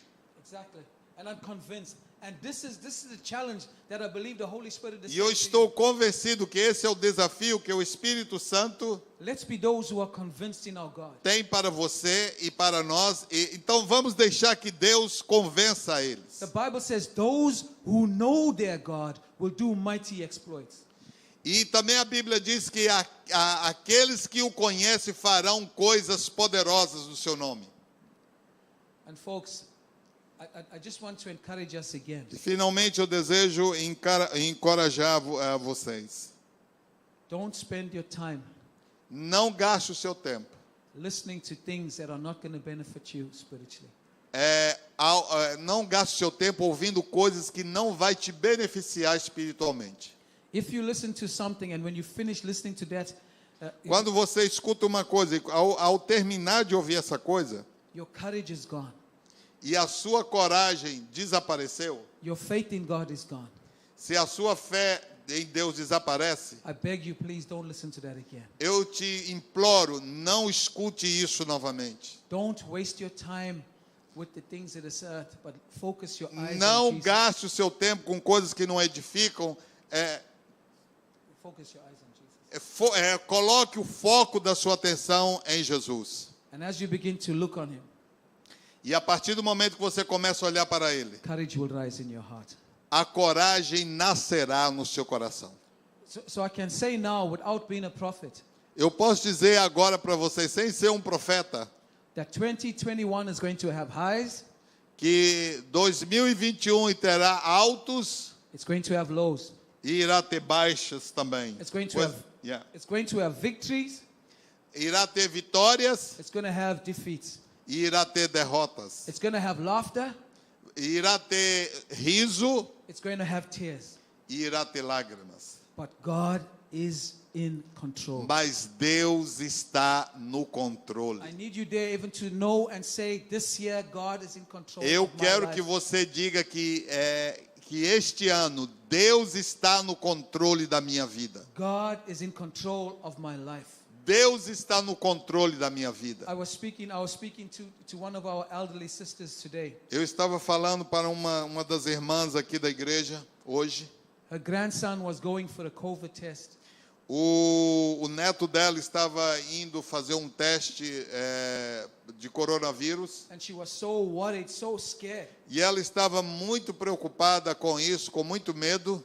[SPEAKER 1] Exactly. And I'm convinced. And this is the challenge that I believe the Holy Spirit is
[SPEAKER 2] E eu
[SPEAKER 1] saying to
[SPEAKER 2] estou
[SPEAKER 1] you.
[SPEAKER 2] convencido que esse é o desafio que o Espírito Santo
[SPEAKER 1] Let's be those who are convinced in our God.
[SPEAKER 2] tem para você e para nós. Então vamos deixar que Deus convença eles.
[SPEAKER 1] The Bible says those who know their God will do mighty exploits.
[SPEAKER 2] E também a Bíblia diz que aqueles que o conhecem farão coisas poderosas no seu nome.
[SPEAKER 1] And folks, I just want to encourage us again.
[SPEAKER 2] E finalmente eu desejo encorajar vocês.
[SPEAKER 1] Don't spend your time
[SPEAKER 2] Não gaste o seu tempo
[SPEAKER 1] listening to things that are not going to benefit you spiritually.
[SPEAKER 2] não gaste o seu tempo ouvindo coisas que não vai te beneficiar espiritualmente.
[SPEAKER 1] If you listen to something and when you finish listening to that,
[SPEAKER 2] Quando você escuta uma coisa e ao terminar de ouvir essa coisa
[SPEAKER 1] your courage is gone.
[SPEAKER 2] e a sua coragem desapareceu,
[SPEAKER 1] Your faith in God is gone.
[SPEAKER 2] se a sua fé em Deus desaparece,
[SPEAKER 1] I beg you, please don't listen to that again.
[SPEAKER 2] eu te imploro, não escute isso novamente.
[SPEAKER 1] Don't waste your time with the things of this earth, but focus your eyes on
[SPEAKER 2] Não
[SPEAKER 1] Jesus.
[SPEAKER 2] gaste o seu tempo com coisas que não edificam.
[SPEAKER 1] Focus your eyes on Jesus.
[SPEAKER 2] Coloque o foco da sua atenção em Jesus.
[SPEAKER 1] And as you begin to look on Him,
[SPEAKER 2] E a partir do momento que você começa a olhar para Ele,
[SPEAKER 1] courage will rise in your heart.
[SPEAKER 2] a coragem nascerá no seu coração.
[SPEAKER 1] So I can say now, without being a prophet,
[SPEAKER 2] Eu posso dizer agora para vocês, sem ser um profeta,
[SPEAKER 1] that 2021 is going to have highs,
[SPEAKER 2] que 2021 terá altos
[SPEAKER 1] it's going to have lows.
[SPEAKER 2] e irá ter baixas também.
[SPEAKER 1] It's going to have,
[SPEAKER 2] Yeah.
[SPEAKER 1] it's going to have victories,
[SPEAKER 2] Irá ter vitórias
[SPEAKER 1] it's going to have defeats.
[SPEAKER 2] e irá ter derrotas.
[SPEAKER 1] It's going to have laughter,
[SPEAKER 2] Irá ter riso
[SPEAKER 1] it's going to have tears.
[SPEAKER 2] e irá ter lágrimas.
[SPEAKER 1] But God is in control.
[SPEAKER 2] Mas Deus está no controle.
[SPEAKER 1] I need you there even to know and say, this year God is in control
[SPEAKER 2] Eu
[SPEAKER 1] of my
[SPEAKER 2] quero
[SPEAKER 1] life.
[SPEAKER 2] que você diga que este ano Deus está no controle da minha vida.
[SPEAKER 1] God is in control of my life.
[SPEAKER 2] Deus está no controle da minha vida.
[SPEAKER 1] I was speaking to one of our elderly sisters today.
[SPEAKER 2] Eu estava falando para uma das irmãs aqui da igreja hoje.
[SPEAKER 1] Her grandson was going for a COVID test.
[SPEAKER 2] O neto dela estava indo fazer um teste de coronavírus.
[SPEAKER 1] And she was so worried, so scared.
[SPEAKER 2] E ela estava muito preocupada com isso, com muito medo.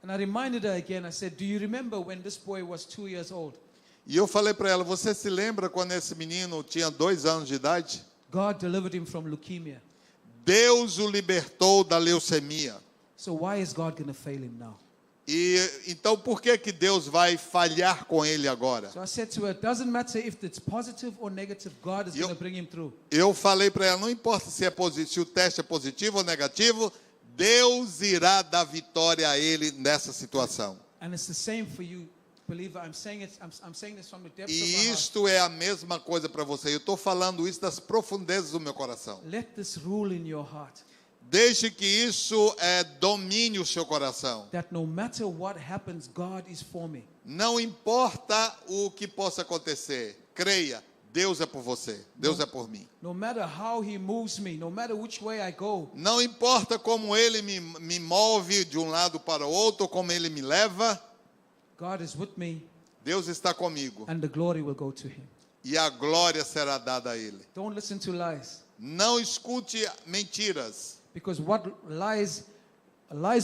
[SPEAKER 1] And I reminded her again, I said, do you remember when this boy was 2 years old?
[SPEAKER 2] E eu falei para ela, você se lembra quando esse menino tinha 2 anos de idade?
[SPEAKER 1] God delivered him from leukemia.
[SPEAKER 2] Deus o libertou da leucemia.
[SPEAKER 1] So why is God going to fail him now?
[SPEAKER 2] E então por que Deus vai falhar com ele agora?
[SPEAKER 1] So I said to her, it doesn't matter if it's positive or negative, God is
[SPEAKER 2] Eu-
[SPEAKER 1] going to bring him through.
[SPEAKER 2] Eu falei para ela, não importa se se o teste é positivo ou negativo, Deus irá dar vitória a ele nessa situação.
[SPEAKER 1] And it's the same for you, believer. I'm saying this from the depths of my
[SPEAKER 2] E
[SPEAKER 1] heart.
[SPEAKER 2] isto é a mesma coisa para você. Eu estou falando isso das profundezas do meu coração.
[SPEAKER 1] Let this rule in your heart.
[SPEAKER 2] Deixe que isso domine o seu coração.
[SPEAKER 1] That no matter what happens, God is for me.
[SPEAKER 2] Não importa o que possa acontecer, creia, Deus é por você, Deus é por mim.
[SPEAKER 1] No matter how he moves me, no matter which way I go,
[SPEAKER 2] Não importa como ele me move de um lado para o outro, ou como ele me leva,
[SPEAKER 1] God is with me
[SPEAKER 2] Deus está comigo.
[SPEAKER 1] and the glory will go to him.
[SPEAKER 2] E a glória será dada a ele.
[SPEAKER 1] Don't listen to lies.
[SPEAKER 2] Não escute mentiras.
[SPEAKER 1] Because what lies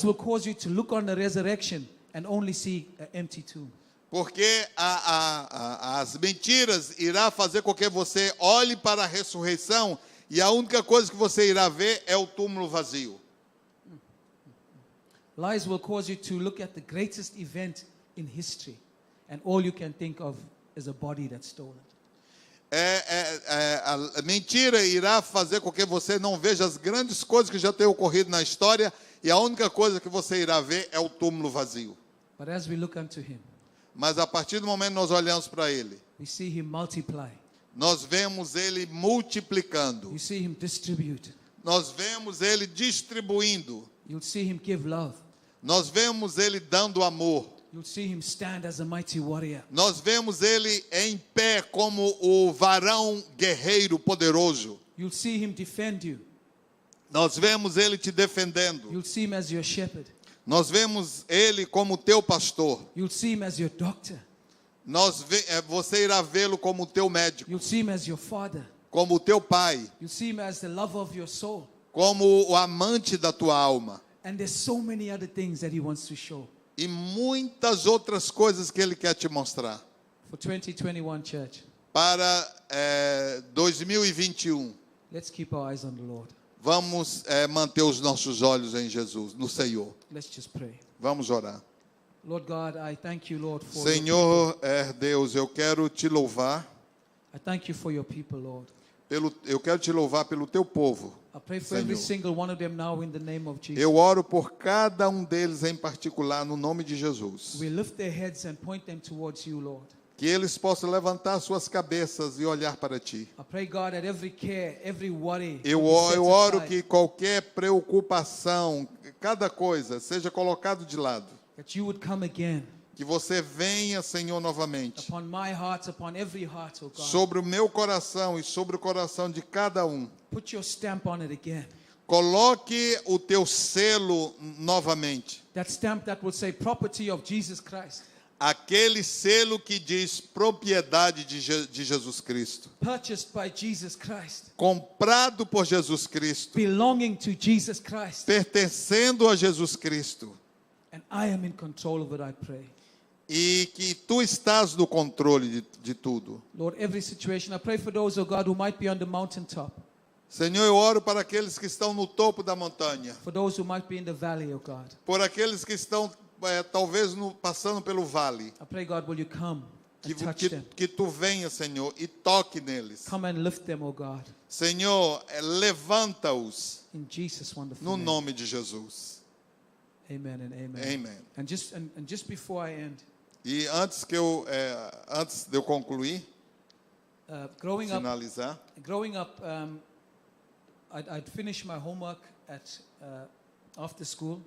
[SPEAKER 1] will cause you to look on the resurrection and only see an empty tomb.
[SPEAKER 2] Porque as mentiras irá fazer com que você olhe para a ressurreição e a única coisa que você irá ver é o túmulo vazio.
[SPEAKER 1] Lies will cause you to look at the greatest event in history and all you can think of is a body that's stolen.
[SPEAKER 2] a mentira irá fazer com que você não veja as grandes coisas que já têm ocorrido na história, e a única coisa que você irá ver é o túmulo vazio.
[SPEAKER 1] But as we look unto him,
[SPEAKER 2] Mas a partir do momento que nós olhamos para ele,
[SPEAKER 1] we see him multiply.
[SPEAKER 2] nós vemos ele multiplicando,
[SPEAKER 1] You see him distribute.
[SPEAKER 2] nós vemos ele distribuindo,
[SPEAKER 1] You'll see him give love.
[SPEAKER 2] nós vemos ele dando amor,
[SPEAKER 1] You'll see him stand as a mighty warrior.
[SPEAKER 2] nós vemos ele em pé como o varão guerreiro poderoso,
[SPEAKER 1] You'll see him defend you.
[SPEAKER 2] nós vemos ele te defendendo,
[SPEAKER 1] You'll see him as your shepherd.
[SPEAKER 2] nós vemos ele como teu pastor,
[SPEAKER 1] You'll see him as your doctor.
[SPEAKER 2] você irá vê-lo como teu médico,
[SPEAKER 1] You'll see him as your father.
[SPEAKER 2] como teu pai,
[SPEAKER 1] You'll see him as the lover of your soul.
[SPEAKER 2] como o amante da tua alma,
[SPEAKER 1] And there's so many other things that he wants to show.
[SPEAKER 2] e muitas outras coisas que ele quer te mostrar.
[SPEAKER 1] For 2021, church,
[SPEAKER 2] Para 2021,
[SPEAKER 1] let's keep our eyes on the Lord.
[SPEAKER 2] vamos manter os nossos olhos em Jesus, no Senhor.
[SPEAKER 1] Let's just pray.
[SPEAKER 2] Vamos orar.
[SPEAKER 1] Lord God, I thank you, Lord, for your
[SPEAKER 2] Senhor, Deus, eu quero te louvar,
[SPEAKER 1] people. I thank you for your people, Lord.
[SPEAKER 2] eu quero te louvar pelo teu povo.
[SPEAKER 1] I pray for every
[SPEAKER 2] Senhor.
[SPEAKER 1] single one of them now in the name of Jesus.
[SPEAKER 2] Eu oro por cada um deles em particular, no nome de Jesus.
[SPEAKER 1] We lift their heads and point them towards you, Lord.
[SPEAKER 2] Que eles possam levantar suas cabeças e olhar para ti.
[SPEAKER 1] I pray, God, that every care, every worry,
[SPEAKER 2] Eu
[SPEAKER 1] will be set
[SPEAKER 2] oro
[SPEAKER 1] aside,
[SPEAKER 2] que qualquer preocupação, cada coisa, seja colocado de lado.
[SPEAKER 1] that you would come again
[SPEAKER 2] Que você venha, Senhor, novamente,
[SPEAKER 1] upon my heart, upon every heart, oh God.
[SPEAKER 2] sobre o meu coração e sobre o coração de cada um.
[SPEAKER 1] Put your stamp on it again.
[SPEAKER 2] Coloque o teu selo novamente.
[SPEAKER 1] That stamp that will say property of Jesus Christ,
[SPEAKER 2] Aquele selo que diz propriedade de Jesus Cristo.
[SPEAKER 1] purchased by Jesus Christ,
[SPEAKER 2] Comprado por Jesus Cristo.
[SPEAKER 1] belonging to Jesus Christ.
[SPEAKER 2] Pertencendo a Jesus Cristo.
[SPEAKER 1] And I am in control of it, I pray.
[SPEAKER 2] E que tu estás no controle de tudo.
[SPEAKER 1] Lord, every situation, I pray for those, oh God, who might be on the mountaintop,
[SPEAKER 2] Senhor, eu oro para aqueles que estão no topo da montanha.
[SPEAKER 1] for those who might be in the valley, oh God.
[SPEAKER 2] Por aqueles que estão, talvez, passando pelo vale.
[SPEAKER 1] I pray, God, will you come and
[SPEAKER 2] Que,
[SPEAKER 1] touch
[SPEAKER 2] que,
[SPEAKER 1] them?
[SPEAKER 2] que tu venha, Senhor, e toque neles.
[SPEAKER 1] Come and lift them, oh God,
[SPEAKER 2] Senhor, levanta-os
[SPEAKER 1] in Jesus' wonderful
[SPEAKER 2] no
[SPEAKER 1] name.
[SPEAKER 2] nome de Jesus.
[SPEAKER 1] Amen and amen.
[SPEAKER 2] Amen.
[SPEAKER 1] And just before I end,
[SPEAKER 2] E antes de eu concluir,
[SPEAKER 1] growing
[SPEAKER 2] finalizar,
[SPEAKER 1] up, I'd finish my homework at after school,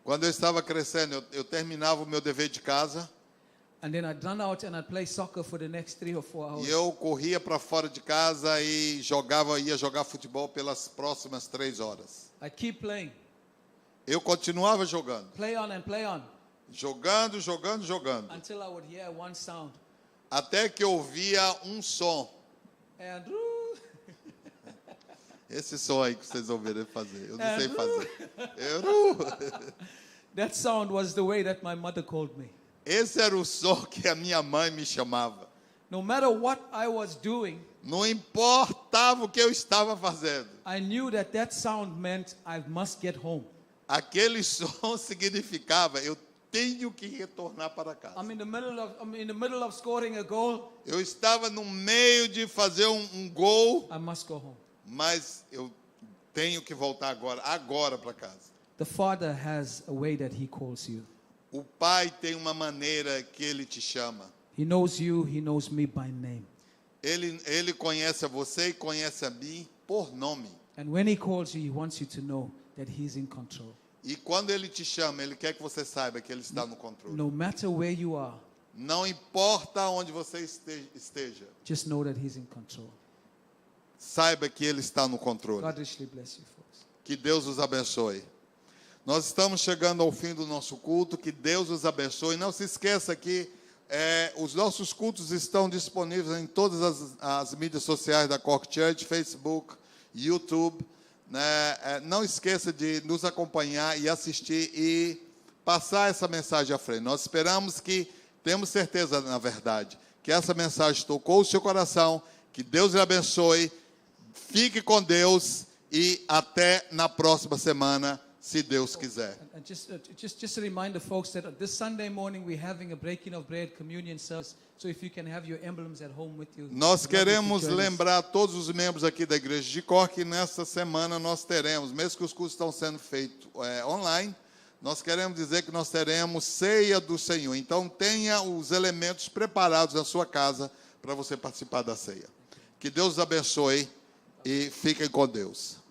[SPEAKER 2] quando eu estava crescendo, eu terminava o meu dever de casa
[SPEAKER 1] and then I'd run out and I'd play soccer for the next 3 or 4 hours.
[SPEAKER 2] e eu corria para fora de casa e ia jogar futebol pelas próximas 3 horas.
[SPEAKER 1] I'd keep playing,
[SPEAKER 2] Eu continuava jogando.
[SPEAKER 1] play on and play on,
[SPEAKER 2] Jogando,
[SPEAKER 1] until I would hear one sound,
[SPEAKER 2] até que eu ouvia um som.
[SPEAKER 1] and
[SPEAKER 2] Esse som aí que vocês ouviram fazer, eu não
[SPEAKER 1] É,
[SPEAKER 2] sei fazer.
[SPEAKER 1] that sound was the way that my mother called me.
[SPEAKER 2] Esse era o som que a minha mãe me chamava.
[SPEAKER 1] No matter what I was doing,
[SPEAKER 2] Não importava o que eu estava fazendo.
[SPEAKER 1] I knew that that sound meant I must get home.
[SPEAKER 2] Aquele som significava eu tenho que retornar para casa.
[SPEAKER 1] I'm in the middle of scoring a goal.
[SPEAKER 2] Eu estava no meio de fazer um gol,
[SPEAKER 1] I must go home.
[SPEAKER 2] mas eu tenho que voltar agora para casa.
[SPEAKER 1] The Father has a way that He calls you.
[SPEAKER 2] O Pai tem uma maneira que Ele te chama.
[SPEAKER 1] He knows you, He knows me by name.
[SPEAKER 2] Ele conhece a você e conhece a mim por nome.
[SPEAKER 1] And when He calls you, He wants you to know that He's in control.
[SPEAKER 2] E quando Ele te chama, Ele quer que você saiba que Ele está no controle.
[SPEAKER 1] No matter where you are,
[SPEAKER 2] Não importa onde você esteja,
[SPEAKER 1] just know that He's in control.
[SPEAKER 2] saiba que Ele está no controle.
[SPEAKER 1] God richly bless you, folks.
[SPEAKER 2] Que Deus os abençoe. Nós estamos chegando ao fim do nosso culto. Que Deus os abençoe. Não se esqueça que os nossos cultos estão disponíveis em todas as mídias sociais da Cork Church, Facebook, YouTube. Né? Não esqueça de nos acompanhar e assistir e passar essa mensagem à frente. Nós esperamos temos certeza, na verdade, que essa mensagem tocou o seu coração. Que Deus lhe abençoe. Fique com Deus e até na próxima semana, se Deus quiser.
[SPEAKER 1] And just to remind the folks that this Sunday morning we're having a breaking of bread communion service. So if you can have your emblems at home with you.
[SPEAKER 2] Nós
[SPEAKER 1] I'd love you to
[SPEAKER 2] queremos
[SPEAKER 1] join us.
[SPEAKER 2] lembrar todos os membros aqui da Igreja de Cor que nesta semana nós teremos, mesmo que os cursos estão sendo feitos online, nós queremos dizer que nós teremos ceia do Senhor. Então tenha os elementos preparados na sua casa para você participar da ceia. Que Deus os abençoe e fiquem com Deus.